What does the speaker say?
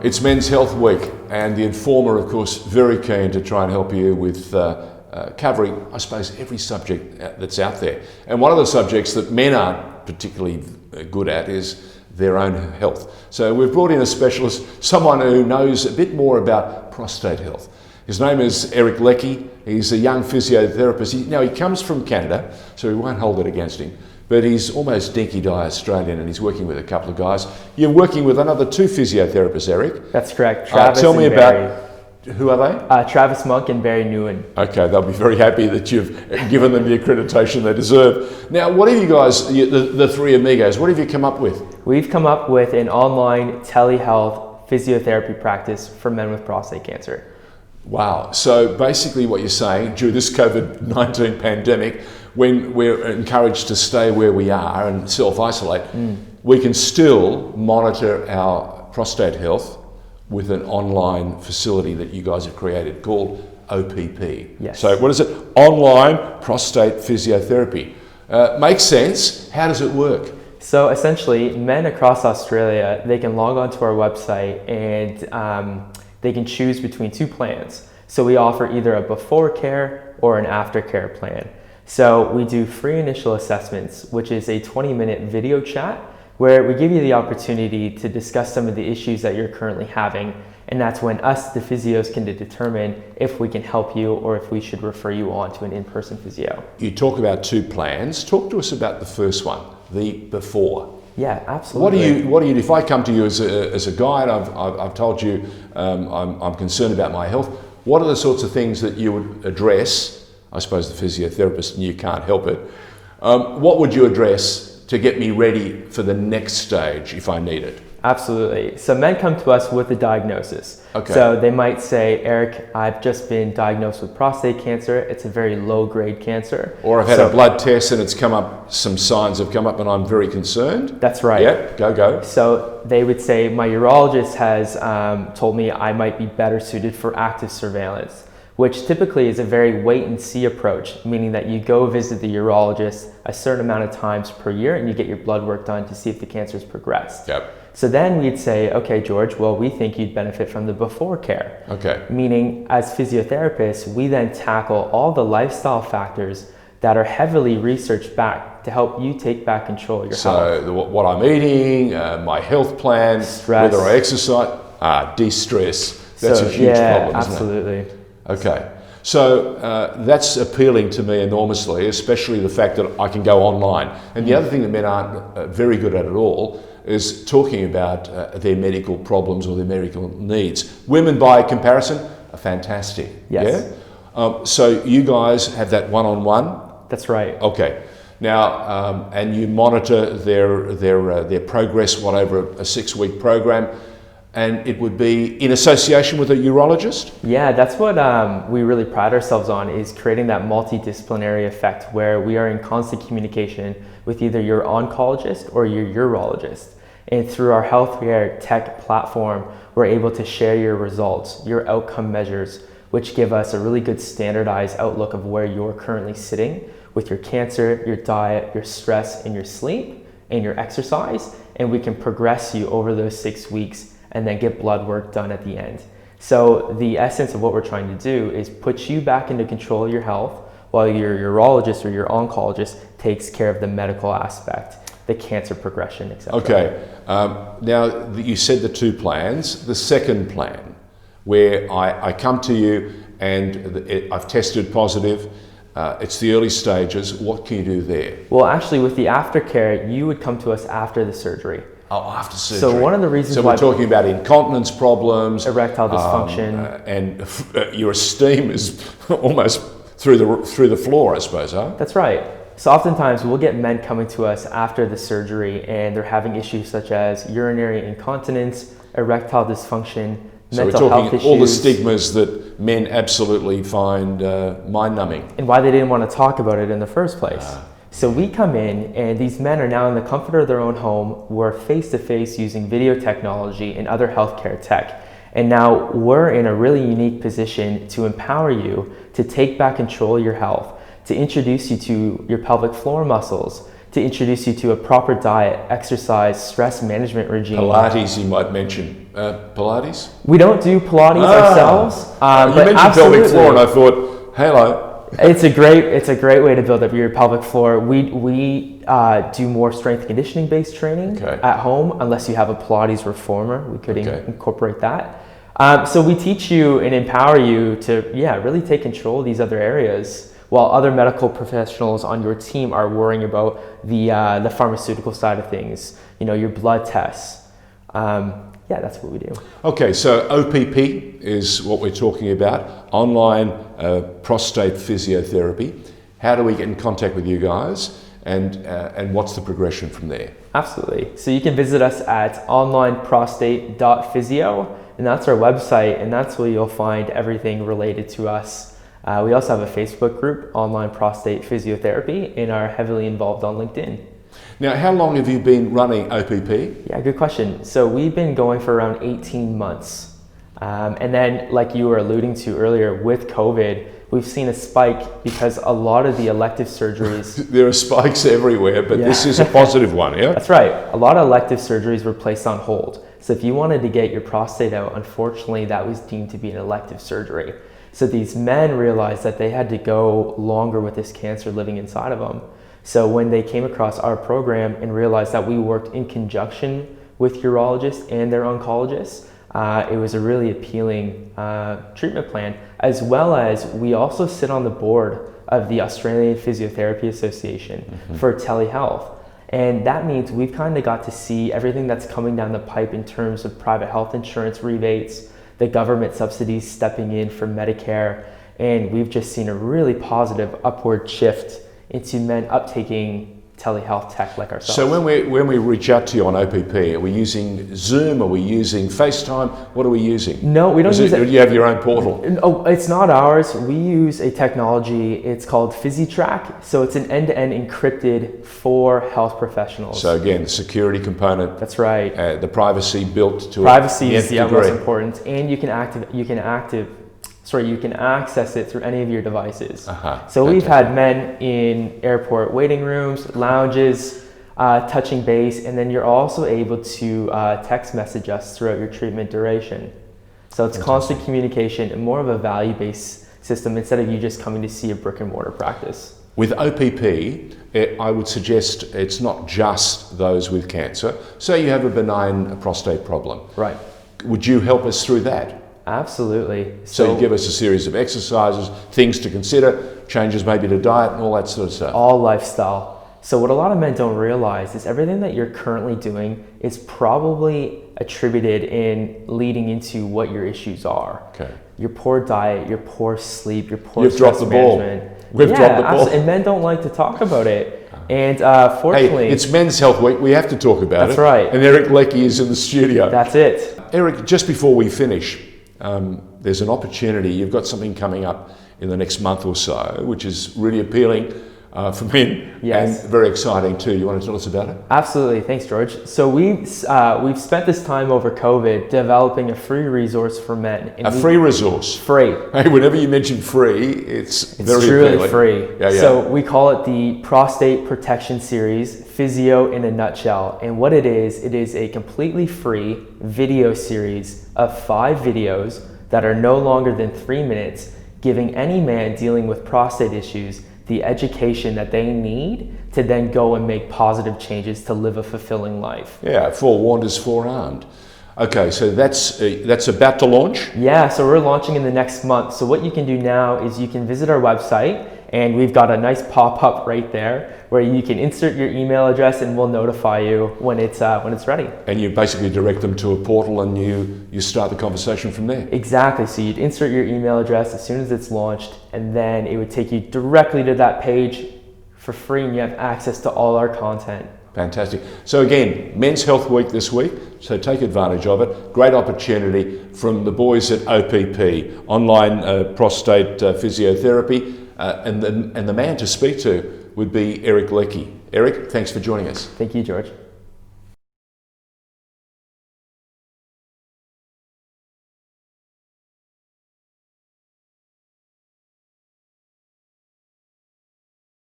It's Men's Health Week, and TheInformer, of course, very keen to try and help you with covering, I suppose, every subject that's out there. And one of the subjects that men aren't particularly good at is their own health. So we've brought in a specialist, someone who knows a bit more about prostate health. His name is Eric Leckie. He's a young physiotherapist. He comes from Canada, so we won't hold it against him. But he's almost dinky-die Australian, and he's working with a couple of guys. You're working with another two physiotherapists, Eric. That's correct. Travis tell me and about, Barry. who are they? Travis Monk and Barry Nguyen. Okay, they'll be very happy that you've given them the accreditation they deserve. Now, what have you guys, the three amigos, what have you come up with? We've come up with an online telehealth physiotherapy practice for men with prostate cancer. Wow. So basically what you're saying, during this COVID-19 pandemic, when we're encouraged to stay where we are and self-isolate, we can still monitor our prostate health with an online facility that you guys have created called OPP. Yes. So what is it? Online Prostate Physiotherapy. Makes sense. How does it work? So essentially, men across Australia, they can log on to our website and they can choose between two plans. So we offer either a before care or an after care plan. So we do free initial assessments, which is a 20-minute video chat where we give you the opportunity to discuss some of the issues that you're currently having. And that's when us, the physios, can determine if we can help you or if we should refer you on to an in-person physio. You talk about two plans. Talk to us about the first one, the before. Yeah, absolutely. What do you do? If I come to you as a guy and I've told you I'm concerned about my health, what are the sorts of things that you would address? I suppose the physiotherapist and you can't help it. What would you address to get me ready for the next stage if I need it? Absolutely. So men come to us with a diagnosis. Okay. So they might say, Eric, I've just been diagnosed with prostate cancer. It's a very low-grade cancer. Or I've had a blood test and it's come up, some signs have come up and I'm very concerned. That's right. Yeah, go. So they would say, my urologist has told me I might be better suited for active surveillance, which typically is a very wait and see approach, meaning that you go visit the urologist a certain amount of times per year and you get your blood work done to see if the cancer has progressed. Yep. So then we'd say, okay, George, well, we think you'd benefit from the before care. Okay. Meaning, as physiotherapists, we then tackle all the lifestyle factors that are heavily researched back to help you take back control of your health. So what I'm eating, my health plan, stress, whether I exercise, de-stress. That's a huge problem, isn't absolutely. it? Okay. So that's appealing to me enormously, especially the fact that I can go online. And the other thing that men aren't very good at all is talking about their medical problems or their medical needs. Women, by comparison, are fantastic. Yes. Yeah? So you guys have that one-on-one? That's right. Okay. Now, and you monitor their progress, over a 6-week program, and it would be in association with a urologist? Yeah, that's what we really pride ourselves on, is creating that multidisciplinary effect where we are in constant communication with either your oncologist or your urologist. And through our healthcare tech platform, we're able to share your results, your outcome measures, which give us a really good standardized outlook of where you're currently sitting with your cancer, your diet, your stress, and your sleep, and your exercise. And we can progress you over those 6 weeks and then get blood work done at the end. So the essence of what we're trying to do is put you back into control of your health while your urologist or your oncologist takes care of the medical aspect, the cancer progression, etc. Okay. Now, you said the two plans. The second plan, where I come to you and I've tested positive, it's the early stages. What can you do there? Well, actually, with the aftercare, you would come to us after the surgery. Oh, after surgery. So one of the reasons why... So we're talking about incontinence problems. Erectile dysfunction. And your esteem is almost through the floor, I suppose, huh? That's right. So oftentimes we'll get men coming to us after the surgery and they're having issues such as urinary incontinence, erectile dysfunction, so mental health issues. All the stigmas that men absolutely find mind-numbing. And why they didn't want to talk about it in the first place. So we come in and these men are now in the comfort of their own home. We're face-to-face using video technology and other healthcare tech. And now we're in a really unique position to empower you to take back control of your health, to introduce you to your pelvic floor muscles, to introduce you to a proper diet, exercise, stress management regime. Pilates, you might mention. Pilates? We don't do Pilates ourselves. You but mentioned pelvic floor, and I thought, hello. It's a great way to build up your pelvic floor. We do more strength conditioning based training at home, unless you have a Pilates reformer. We could incorporate that. So we teach you and empower you to really take control of these other areas, while other medical professionals on your team are worrying about the pharmaceutical side of things. Your blood tests. That's what we do. Okay, so OPP is what we're talking about, Online Prostate Physiotherapy. How do we get in contact with you guys, and what's the progression from there? Absolutely. So you can visit us at onlineprostate.physio, and that's our website, and that's where you'll find everything related to us. We also have a Facebook group, Online Prostate Physiotherapy, and are heavily involved on LinkedIn. Now, how long have you been running OPP? Yeah, good question. So we've been going for around 18 months. And then, like you were alluding to earlier, with COVID, we've seen a spike because a lot of the elective surgeries... There are spikes everywhere, but this is a positive one, yeah? That's right. A lot of elective surgeries were placed on hold. So if you wanted to get your prostate out, unfortunately, that was deemed to be an elective surgery. So these men realized that they had to go longer with this cancer living inside of them. So when they came across our program and realized that we worked in conjunction with urologists and their oncologists, it was a really appealing treatment plan, as well as we also sit on the board of the Australian Physiotherapy Association for telehealth. And that means we've kind of got to see everything that's coming down the pipe in terms of private health insurance rebates, the government subsidies stepping in for Medicare, and we've just seen a really positive upward shift into men uptaking telehealth tech like ourselves. So when we reach out to you on OPP, are we using Zoom? Are we using FaceTime? What are we using? No, we don't use it. Do you have your own portal? Oh, it's not ours. We use a technology. It's called PhysiTrack. So it's an end-to-end encrypted for health professionals. So again, the security component. That's right. The privacy built to privacy is the most important, and you can access it through any of your devices. So we've had men in airport waiting rooms, lounges, touching base, and then you're also able to text message us throughout your treatment duration. So it's constant communication and more of a value-based system instead of you just coming to see a brick and mortar practice. With OPP, I would suggest it's not just those with cancer. Say you have a benign prostate problem. Right. Would you help us through that? Absolutely. So you give us a series of exercises, things to consider, changes maybe to diet and all that sort of stuff. All lifestyle. So what a lot of men don't realize is everything that you're currently doing is probably attributed in leading into what your issues are. Okay. Your poor diet, your poor sleep, your poor stress management. We've dropped the ball. And men don't like to talk about it. And fortunately... Hey, it's Men's Health Week. We have to talk about it. That's right. And Eric Leckie is in the studio. That's it. Eric, just before we finish, there's an opportunity. You've got something coming up in the next month or so, which is really appealing for men and very exciting too. You want to tell us about it? Absolutely. Thanks, George. So we've spent this time over COVID developing a free resource for men. And free resource? Free. Hey, whenever you mention free, it's very truly appealing. Free. Yeah. So we call it the Prostate Protection Series, Physio in a Nutshell. And what it is a completely free video series of 5 videos that are no longer than 3 minutes, giving any man dealing with prostate issues the education that they need to then go and make positive changes to live a fulfilling life. Yeah, forewarned is forearmed. Okay, so that's about to launch? Yeah, so we're launching in the next month. So what you can do now is you can visit our website, and we've got a nice pop-up right there where you can insert your email address and we'll notify you when it's ready. And you basically direct them to a portal and you start the conversation from there. Exactly. So you'd insert your email address as soon as it's launched, and then it would take you directly to that page for free, and you have access to all our content. Fantastic. So again, Men's Health Week this week, so take advantage of it. Great opportunity from the boys at OPP, Online Prostate Physiotherapy, and the man to speak to would be Eric Leckie. Eric, thanks for joining us. Thank you, George.